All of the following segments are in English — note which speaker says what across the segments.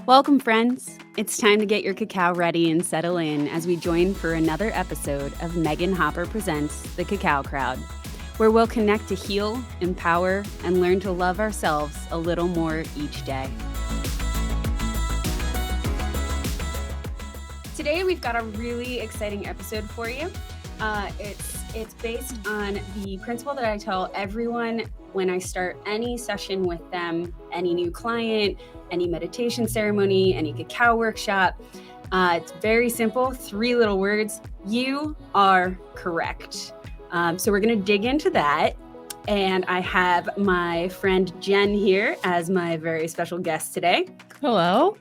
Speaker 1: Welcome, friends. It's time to get your cacao ready and settle in as we join for another episode of Meagan Hopper Presents The Cacao Crowd, where we'll connect to heal, empower, and learn to love ourselves a little more each day. Today, we've got a really exciting episode for you. It's based on the principle that I tell everyone when I start any session with them, any new client, any meditation ceremony, any cacao workshop. It's very simple, 3 little words. You are correct. So we're going to dig into that. And I have my friend Jen here as my very special guest today.
Speaker 2: Hello.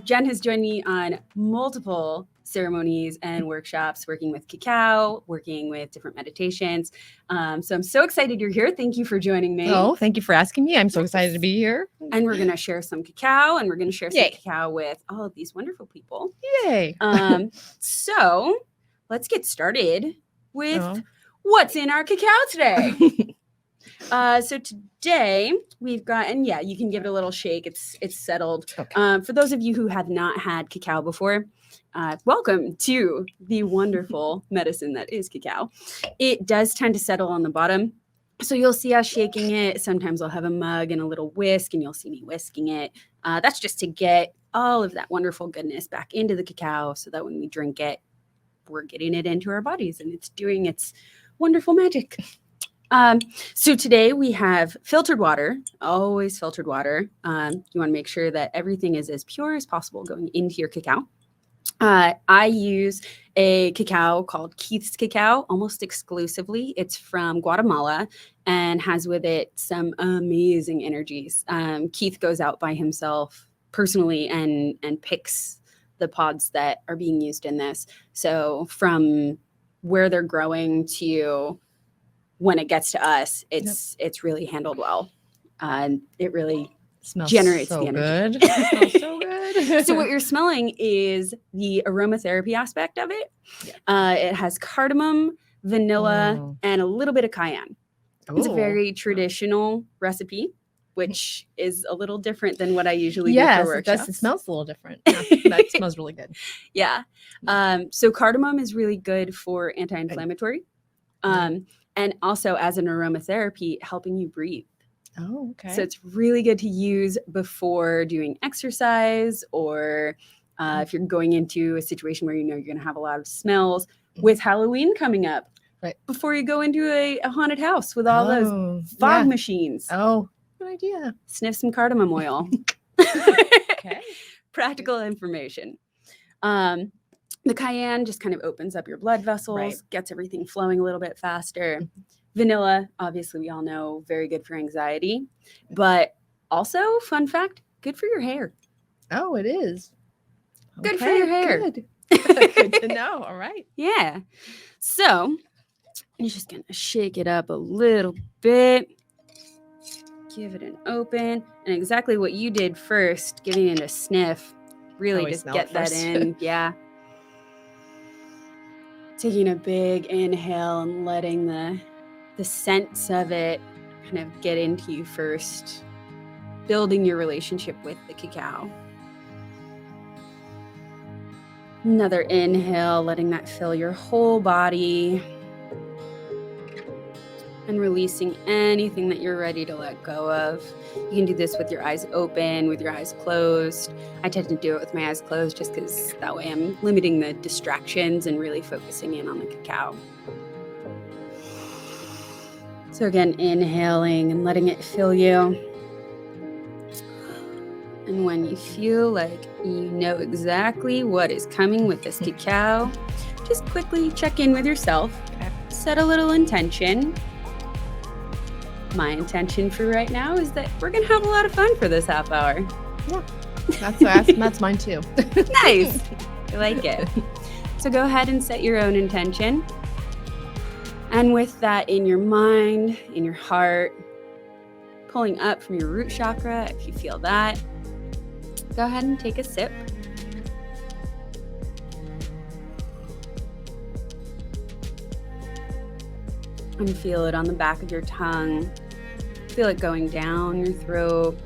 Speaker 1: Jen has joined me on multiple ceremonies and workshops, working with cacao, working with different meditations. So I'm so excited you're here. Thank you for joining me.
Speaker 2: Oh, thank you for asking me. I'm so excited to be here.
Speaker 1: And we're going to share some cacao, and we're going to share some cacao with all of these wonderful people.
Speaker 2: Yay.
Speaker 1: So let's get started with what's in our cacao today. So today we've got, and yeah, you can give it a little shake. It's settled. Okay. For those of you who have not had cacao before, welcome to the wonderful medicine that is cacao. It does tend to settle on the bottom. So you'll see us shaking it. Sometimes I'll have a mug and a little whisk, and you'll see me whisking it. That's just to get all of that wonderful goodness back into the cacao so that when we drink it, we're getting it into our bodies and it's doing its wonderful magic. So today we have filtered water, always filtered water. You want to make sure that everything is as pure as possible going into your cacao. I use a cacao called Keith's cacao almost exclusively. It's from Guatemala and has with it some amazing energies. Keith goes out by himself personally and picks the pods that are being used in this. So from where they're growing to when it gets to us, it's really handled well. It really generates the energy.
Speaker 2: Good. It smells so good.
Speaker 1: So what you're smelling is the aromatherapy aspect of it. Yeah. It has cardamom, vanilla, and a little bit of cayenne. Ooh. It's a very traditional recipe, which is a little different than what I usually do for workshops.
Speaker 2: Yes, it smells a little different. Yeah, that smells really good.
Speaker 1: Yeah. So cardamom is really good for anti-inflammatory. And also as an aromatherapy, helping you breathe.
Speaker 2: Oh, okay.
Speaker 1: So it's really good to use before doing exercise or if you're going into a situation where you know you're going to have a lot of smells. With Halloween coming up, right? Before you go into a haunted house with all those fog machines.
Speaker 2: Oh, good idea.
Speaker 1: Sniff some cardamom oil. Okay. Practical information. The cayenne just kind of opens up your blood vessels, gets everything flowing a little bit faster. Vanilla, obviously, we all know, very good for anxiety. But also, fun fact, good for your hair.
Speaker 2: Oh, it is.
Speaker 1: Good for your hair.
Speaker 2: Good. Good to know. All right.
Speaker 1: Yeah. So, I'm just going to shake it up a little bit. Give it an open. And exactly what you did first, giving it a sniff. Really just get that in. Yeah. Taking a big inhale and letting the scents of it kind of get into you first, building your relationship with the cacao. Another inhale, letting that fill your whole body and releasing anything that you're ready to let go of. You can do this with your eyes open, with your eyes closed. I tend to do it with my eyes closed just because that way I'm limiting the distractions and really focusing in on the cacao. So again, inhaling and letting it fill you. And when you feel like you know exactly what is coming with this cacao, just quickly check in with yourself. Set a little intention. My intention for right now is that we're going to have a lot of fun for this half hour.
Speaker 2: Yeah, that's mine too.
Speaker 1: Nice. I like it. So go ahead and set your own intention. And with that in your mind, in your heart, pulling up from your root chakra, if you feel that, go ahead and take a sip. And feel it on the back of your tongue. Feel it going down your throat.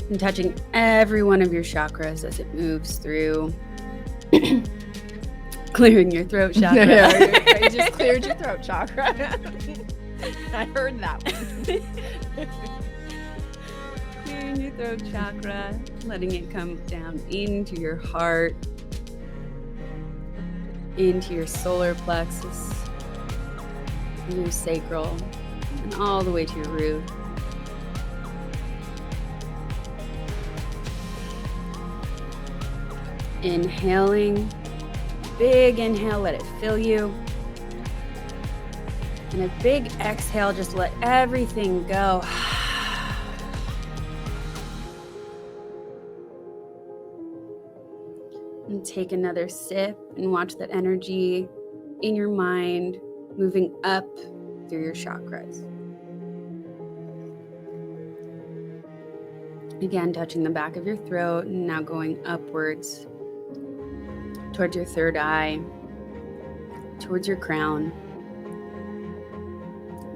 Speaker 1: And touching every one of your chakras as it moves through. Clearing your throat chakra.
Speaker 2: I just cleared your throat chakra. I heard that one.
Speaker 1: Clearing your throat chakra, letting it come down into your heart, into your solar plexus, your sacral, and all the way to your root. Inhaling, big inhale, let it fill you. And a big exhale, just let everything go. And take another sip and watch that energy in your mind moving up through your chakras. Again, touching the back of your throat and now going upwards towards your third eye, towards your crown,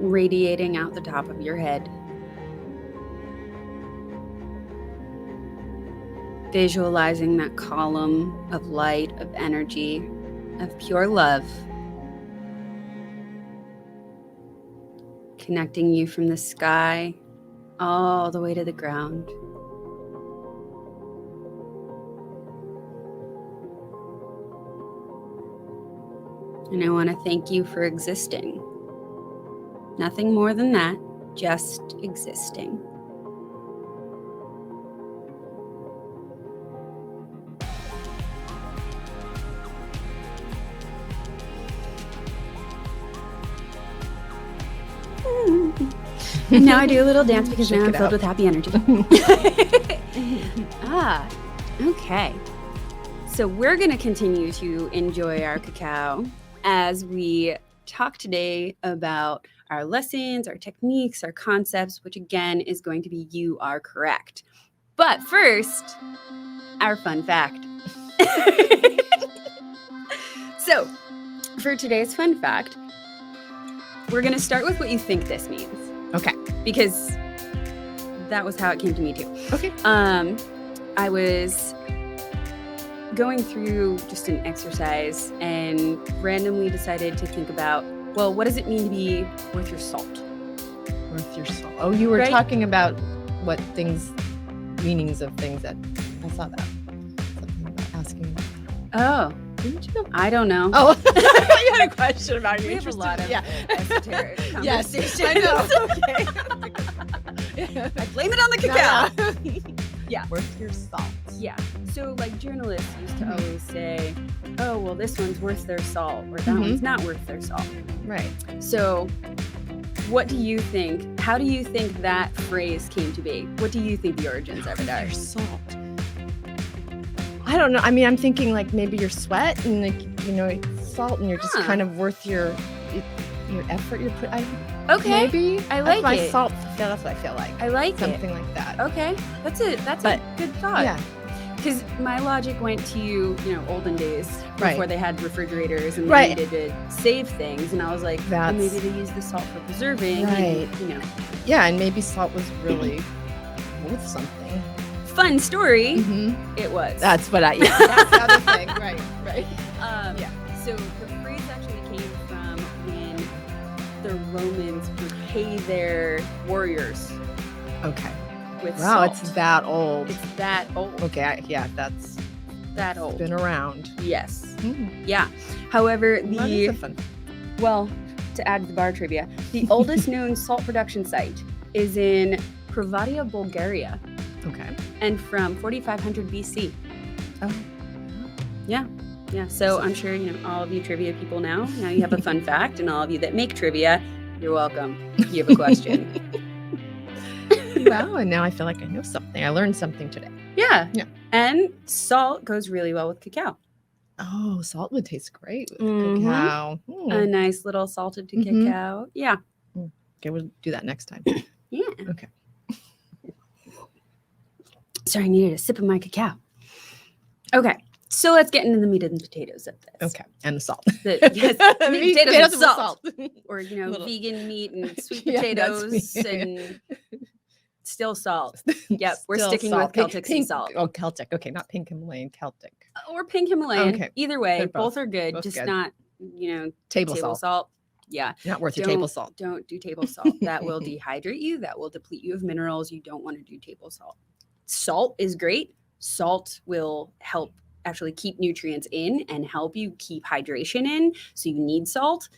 Speaker 1: radiating out the top of your head. Visualizing that column of light, of energy, of pure love, connecting you from the sky all the way to the ground. And I want to thank you for existing. Nothing more than that, just existing. And now I do a little dance because now I'm filled with happy energy. Okay. So we're going to continue to enjoy our cacao as we talk today about our lessons, our techniques, our concepts, which again is going to be You Are Correct. But first, our fun fact. So for today's fun fact, we're going to start with what you think this means.
Speaker 2: Okay.
Speaker 1: Because that was how it came to me too.
Speaker 2: Okay.
Speaker 1: I was going through just an exercise and randomly decided to think about, well, what does it mean to be worth your salt?
Speaker 2: Worth your salt. Oh, you were talking about what things, meanings of things that I saw that. Something about asking.
Speaker 1: Oh.
Speaker 2: Didn't you?
Speaker 1: I don't know.
Speaker 2: Oh, you had a question about you.
Speaker 1: We have a lot of esoteric
Speaker 2: Yes,
Speaker 1: conversations.
Speaker 2: I know. Okay.
Speaker 1: I blame it on the cacao. Yeah.
Speaker 2: Worth your salt.
Speaker 1: Yeah. So like journalists used to always say, oh, well, this one's worth their salt or that one's not worth their salt.
Speaker 2: Right.
Speaker 1: So what do you think? How do you think that phrase came to be? What do you think the origins of it are?
Speaker 2: Your salt. I don't know. I mean, I'm thinking like maybe your sweat and like, you know, it's salt and you're just kind of worth your effort you're putting.
Speaker 1: Okay.
Speaker 2: Maybe.
Speaker 1: I like
Speaker 2: my
Speaker 1: it.
Speaker 2: Salt. Yeah, that's what I feel like.
Speaker 1: I like
Speaker 2: something like that.
Speaker 1: Okay. That's a good thought.
Speaker 2: Yeah.
Speaker 1: Because my logic went to, olden days before they had refrigerators and they needed to save things. And I was like, well, maybe they use the salt for preserving.
Speaker 2: Right.
Speaker 1: And,
Speaker 2: Yeah, and maybe salt was really worth something.
Speaker 1: Fun story. It was.
Speaker 2: That's what that's the other thing. Right.
Speaker 1: So the phrase actually came from when the Romans would pay their warriors.
Speaker 2: Okay.
Speaker 1: With salt.
Speaker 2: It's that old.
Speaker 1: It's that old.
Speaker 2: Okay, that's
Speaker 1: that old.
Speaker 2: Been around.
Speaker 1: Yes. Yeah. However, to add to the bar trivia, the oldest known salt production site is in Provadia, Bulgaria.
Speaker 2: Okay.
Speaker 1: And from 4500 BC.
Speaker 2: Oh.
Speaker 1: Yeah. Yeah. So I'm sure, all of you trivia people now you have a fun fact, and all of you that make trivia, you're welcome. You have a question.
Speaker 2: Wow. And now I feel like I know something. I learned something today.
Speaker 1: Yeah. And salt goes really well with cacao.
Speaker 2: Oh, salt would taste great with cacao.
Speaker 1: A nice little salted to cacao. Yeah.
Speaker 2: Okay, we'll do that next time.
Speaker 1: Yeah.
Speaker 2: Okay.
Speaker 1: Sorry, I needed a sip of my cacao. Okay, so let's get into the meat and potatoes of this.
Speaker 2: Okay, and the salt.
Speaker 1: Meat, potatoes, and salt. Or, vegan meat and sweet potatoes and Still salt. Yep, we're
Speaker 2: Still
Speaker 1: sticking
Speaker 2: salt.
Speaker 1: with Celtic sea
Speaker 2: Pink-
Speaker 1: salt.
Speaker 2: Oh, Celtic. Okay, not pink Himalayan, Celtic.
Speaker 1: Or pink Himalayan.
Speaker 2: Okay.
Speaker 1: Either way,
Speaker 2: They're
Speaker 1: both
Speaker 2: both-
Speaker 1: are good.
Speaker 2: both
Speaker 1: Just
Speaker 2: good.
Speaker 1: not,
Speaker 2: Table
Speaker 1: table
Speaker 2: salt.
Speaker 1: salt. Yeah.
Speaker 2: Not worth your table salt.
Speaker 1: Don't do table salt. That will dehydrate you. That will deplete you of minerals. You don't want to do table salt. Salt is great. Salt will help actually keep nutrients in and help you keep hydration in. So you need salt,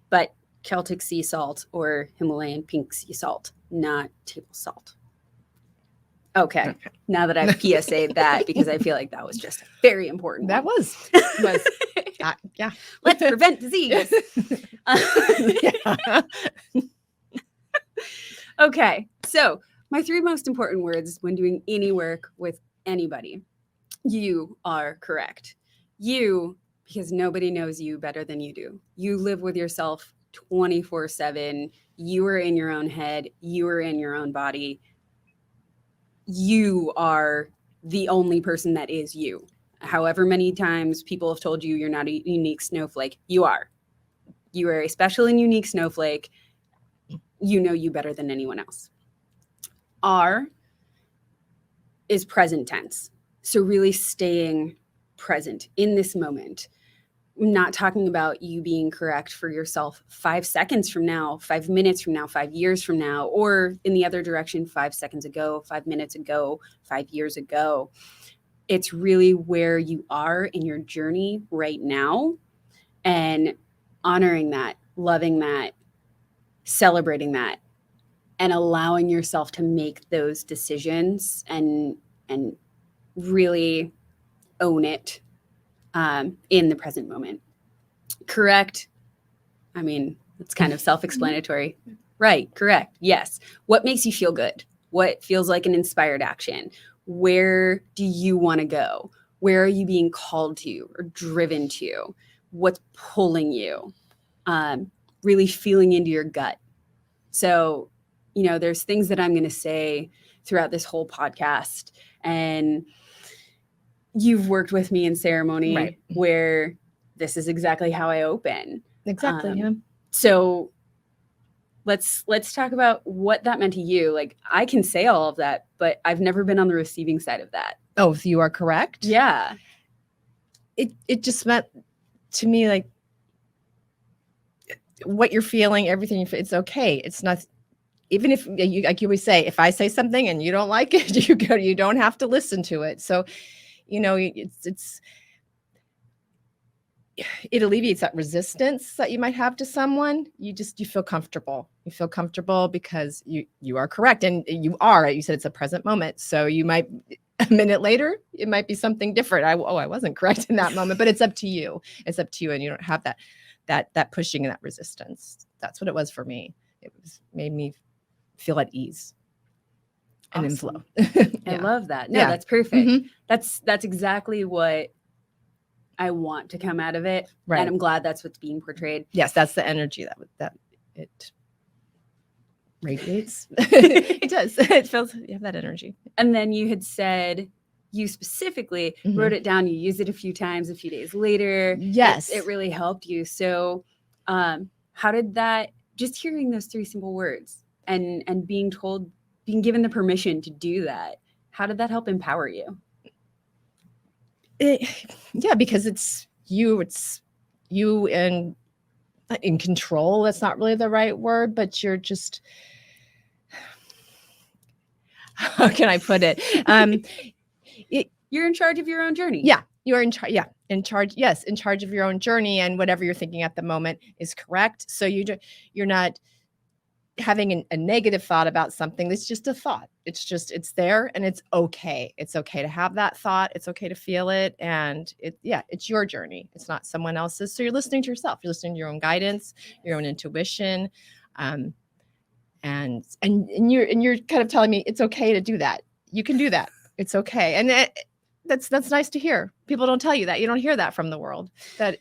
Speaker 1: but Celtic sea salt or Himalayan pink sea salt, not table salt. Okay. Now that I've PSA'd that, because I feel like that was just very important.
Speaker 2: That
Speaker 1: one.
Speaker 2: was. Yeah.
Speaker 1: Let's prevent disease.
Speaker 2: Yeah.
Speaker 1: Okay. So my 3 most important words when doing any work with anybody. You are correct. You, because nobody knows you better than you do. You live with yourself 24/7. You are in your own head. You are in your own body. You are the only person that is you. However many times people have told you you're not a unique snowflake, you are. You are a special and unique snowflake. You know you better than anyone else. R is present tense. So really staying present in this moment. I'm not talking about you being correct for yourself 5 seconds from now, 5 minutes from now, 5 years from now, or in the other direction, 5 seconds ago, 5 minutes ago, 5 years ago. It's really where you are in your journey right now and honoring that, loving that, celebrating that, and allowing yourself to make those decisions and really own it in the present moment. Correct. I mean, it's kind of self-explanatory. Right. Correct. Yes. What makes you feel good? What feels like an inspired action? Where do you want to go? Where are you being called to or driven to? What's pulling you? Really feeling into your gut. So, there's things that I'm going to say throughout this whole podcast, and you've worked with me in ceremony
Speaker 2: Right.
Speaker 1: where this is exactly how I open.
Speaker 2: Exactly. Yeah.
Speaker 1: So let's talk about what that meant to you. Like, I can say all of that, but I've never been on the receiving side of that.
Speaker 2: Oh, so you are correct.
Speaker 1: Yeah.
Speaker 2: It just meant to me like what you're feeling, everything. It's okay. It's not. Even if you, like you always say, if I say something and you don't like it, you don't have to listen to it. So, it alleviates that resistance that you might have to someone. You feel comfortable. You feel comfortable because you are correct. And you are, you said it's a present moment. So you might, a minute later, it might be something different. I wasn't correct in that moment, but it's up to you. It's up to you. And you don't have that pushing and that resistance. That's what it was for me. Made me feel at ease and in flow.
Speaker 1: I love that. No, that's perfect.
Speaker 2: Mm-hmm.
Speaker 1: That's exactly what I want to come out of it.
Speaker 2: Right.
Speaker 1: And I'm glad that's what's being portrayed.
Speaker 2: Yes, that's the energy that it radiates. It does. It feels, you have that energy.
Speaker 1: And then you had said you specifically wrote it down. You used it a few times, a few days later.
Speaker 2: Yes.
Speaker 1: It really helped you. So how did that, just hearing those 3 simple words and being given the permission to do that, how did that help empower you?
Speaker 2: Yeah, because it's you in control. That's not really the right word, but you're just, how can I put it?
Speaker 1: You're in charge of your own journey.
Speaker 2: Yeah, you're in charge. Yeah, in charge. Yes, in charge of your own journey, and whatever you're thinking at the moment is correct. So you're not having a negative thought about something. It's just a thought. It's there, and it's okay. It's okay to have that thought. It's okay to feel it, and it's your journey. It's not someone else's. So you're listening to yourself. You're listening to your own guidance, your own intuition, and you're kind of telling me it's okay to do that. You can do that. It's okay, and that's nice to hear. People don't tell you that. You don't hear that from the world. That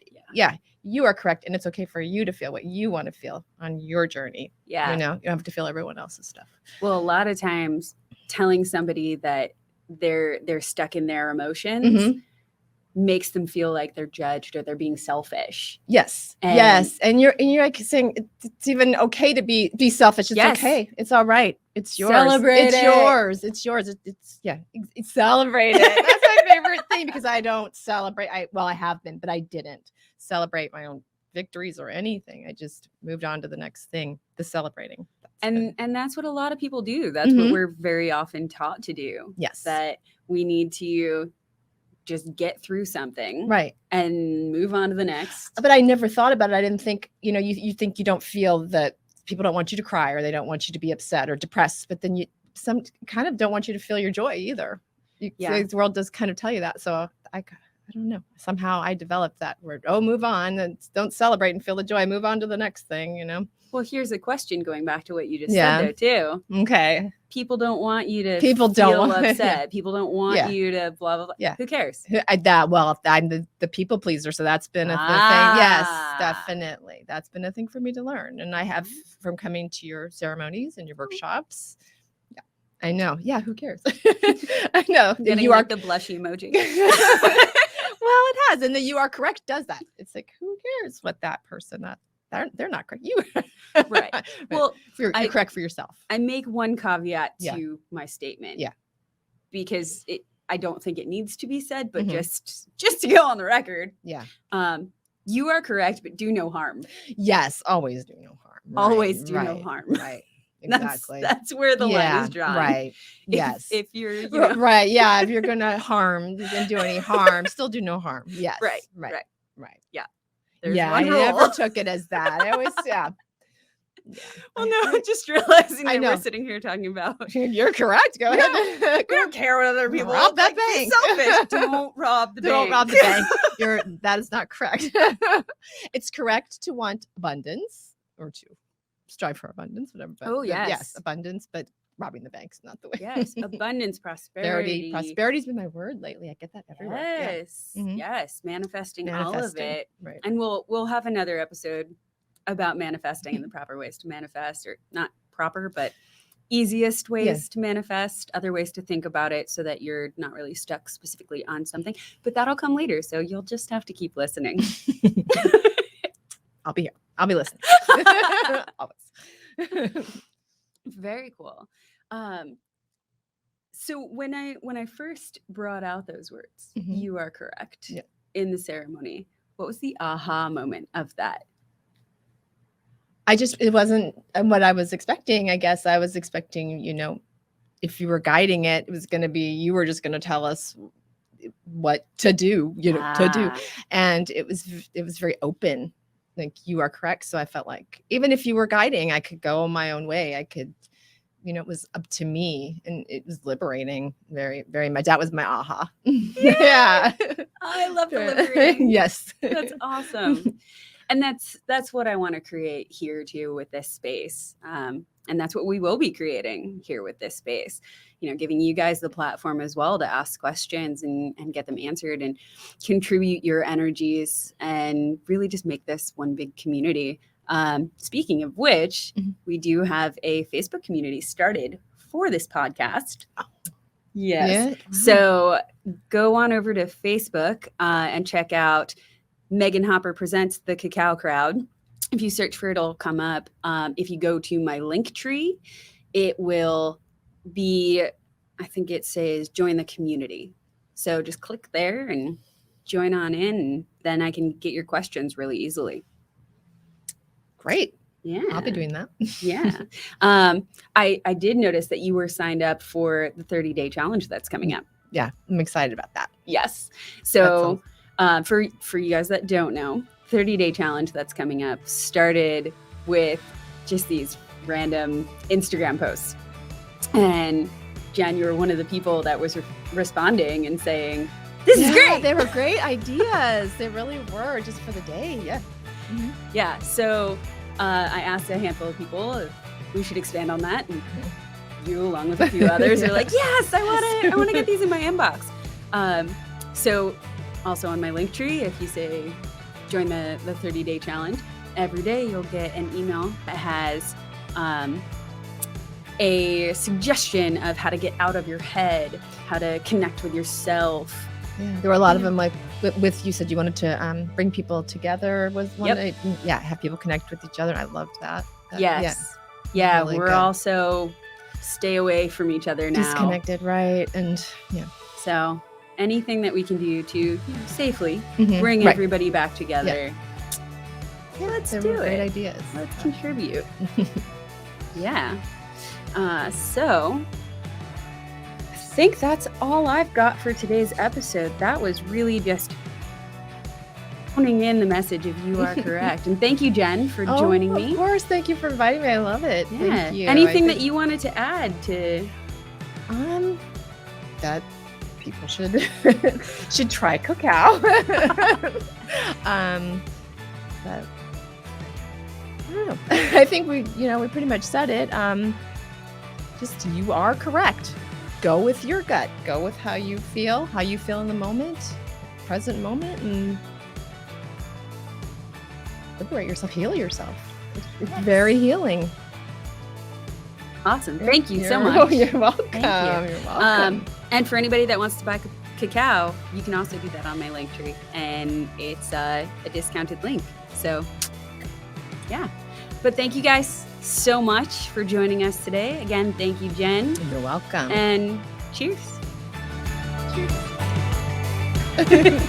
Speaker 2: you are correct, and it's okay for you to feel what you want to feel on your journey.
Speaker 1: Yeah.
Speaker 2: You don't have to feel everyone else's stuff.
Speaker 1: Well, a lot of times telling somebody that they're stuck in their emotions makes them feel like they're judged or they're being selfish.
Speaker 2: Yes. Yes. And you're like saying it's even okay to be selfish. It's okay. It's all right. It's yours.
Speaker 1: Celebrate it.
Speaker 2: Yours. It's yours. It's celebrate it. That's my favorite thing because I don't celebrate. I have been, but I didn't celebrate my own victories or anything. I just moved on to the next thing, the celebrating.
Speaker 1: And that's what a lot of people do. That's what we're very often taught to do.
Speaker 2: Yes.
Speaker 1: That we need to just get through something.
Speaker 2: Right.
Speaker 1: And move on to the next.
Speaker 2: But I never thought about it. I didn't think, you think you don't feel that people don't want you to cry or they don't want you to be upset or depressed, but then some kind of don't want you to feel your joy either. The world does kind of tell you that. So I don't know. Somehow I developed that word. Oh, move on and don't celebrate and feel the joy. Move on to the next thing,
Speaker 1: Well, here's a question going back to what you just said there too.
Speaker 2: Okay.
Speaker 1: People don't want you to
Speaker 2: feel
Speaker 1: upset. People don't want you to blah, blah, blah.
Speaker 2: Yeah.
Speaker 1: Who cares?
Speaker 2: I'm the people pleaser. So that's been a thing. Yes, definitely. That's been a thing for me to learn. And I have from coming to your ceremonies and your workshops. Yeah, I know. Yeah. Who cares? I know.
Speaker 1: Getting
Speaker 2: you are
Speaker 1: the blush emoji.
Speaker 2: Well, it has. And the you are correct does that. It's like, who cares what that person they're not correct. You
Speaker 1: right. Well,
Speaker 2: you're correct for yourself.
Speaker 1: I make one caveat to my statement.
Speaker 2: Yeah.
Speaker 1: Because I don't think it needs to be said, but just to go on the record.
Speaker 2: Yeah.
Speaker 1: You are correct, but do no harm.
Speaker 2: Yes. Always do no harm. Right,
Speaker 1: always do no harm.
Speaker 2: Right. Exactly.
Speaker 1: That's where the line is drawn.
Speaker 2: Right. Yes.
Speaker 1: If you're
Speaker 2: right. Yeah. If you're gonna harm, then do any harm, still do no harm. Yes.
Speaker 1: Right. Yeah.
Speaker 2: I never took it as that. I always
Speaker 1: Well, no, I'm just realizing that we're sitting here talking about.
Speaker 2: You're correct. Go ahead.
Speaker 1: We don't care what other people
Speaker 2: rob that bank.
Speaker 1: Selfish. Don't rob the bank.
Speaker 2: Don't rob the bank. That is not correct. It's correct to want abundance or to strive for abundance, whatever. But, yes, abundance, but robbing the bank's not the way.
Speaker 1: Yes, abundance, prosperity.
Speaker 2: Prosperity's been my word lately. I get that everywhere.
Speaker 1: Yes, yes, manifesting all of it.
Speaker 2: Right.
Speaker 1: And we'll have another episode about manifesting and the proper ways to manifest, or not proper, but easiest ways to manifest, other ways to think about it so that you're not really stuck specifically on something. But that'll come later, so you'll just have to keep listening.
Speaker 2: I'll be here. I'll be listening. Always.
Speaker 1: Very cool. So when I first brought out those words, you are correct, in the ceremony, what was the aha moment of that?
Speaker 2: It wasn't what I was expecting. I guess I was expecting, if you were guiding it, it was going to be, you were just going to tell us what to do, to do. And it was very open. Like, you are correct. So I felt like even if you were guiding, I could go my own way. I could, it was up to me, and it was liberating very, very much. That was my aha. Yeah.
Speaker 1: I love the liberating.
Speaker 2: Yes.
Speaker 1: That's awesome. And that's what I want to create here too with this space. And that's what we will be creating here with this space, giving you guys the platform as well to ask questions and get them answered and contribute your energies and really just make this one big community. Speaking of which, we do have a Facebook community started for this podcast. Yes. Yeah. So go on over to Facebook and check out Meagan Hopper Presents the Cacao Crowd. If you search for it, it'll come up. If you go to my link tree, it will be, I think it says join the community. So just click there and join on in, and then I can get your questions really easily.
Speaker 2: Great.
Speaker 1: Yeah.
Speaker 2: I'll be doing that.
Speaker 1: Yeah. I did notice that you were signed up for the 30-day challenge that's coming up.
Speaker 2: Yeah. I'm excited about that.
Speaker 1: Yes. So for you guys that don't know, 30-day challenge that's coming up started with just these random Instagram posts. And Jen, you were one of the people that was responding and saying, this is great.
Speaker 2: They were great ideas. They really were, just for the day. Yeah.
Speaker 1: Yeah. So I asked a handful of people if we should expand on that. And you, along with a few others, are like, yes, I want it. I want to get these in my inbox. So also on my link tree, if you say join the 30-day challenge, every day you'll get an email that has a suggestion of how to get out of your head, how to connect with yourself.
Speaker 2: Yeah. There were a lot of them like with you said you wanted to bring people together was one.
Speaker 1: Yep.
Speaker 2: Have people connect with each other. I loved that.
Speaker 1: Yes. Yeah,
Speaker 2: really
Speaker 1: we're
Speaker 2: good.
Speaker 1: also stay away from each other now.
Speaker 2: Disconnected, right? And
Speaker 1: So anything that we can do to safely
Speaker 2: Mhm,
Speaker 1: bring
Speaker 2: right.
Speaker 1: everybody back together. Let's
Speaker 2: They
Speaker 1: do
Speaker 2: were great
Speaker 1: it.
Speaker 2: ideas.
Speaker 1: Let's contribute. Yeah. So I think that's all I've got for today's episode. That was really just honing in the message of you are correct. And thank you, Jen, for joining me.
Speaker 2: Of course. Thank you for inviting me. I love it.
Speaker 1: Yeah.
Speaker 2: Thank you.
Speaker 1: Anything that you wanted to add to?
Speaker 2: That people should try cacao. But I don't know. I think we pretty much said it. Just you are correct. Go with your gut. Go with how you feel in the moment, present moment, and liberate yourself, heal yourself. It's very healing.
Speaker 1: Awesome. Thank you so much.
Speaker 2: You're welcome.
Speaker 1: Thank you.
Speaker 2: You're welcome.
Speaker 1: And for anybody that wants to buy cacao, you can also do that on my link tree, and it's a discounted link. So yeah, but thank you guys so much for joining us today. Again, thank you, Jen.
Speaker 2: You're welcome.
Speaker 1: And cheers.
Speaker 2: Cheers.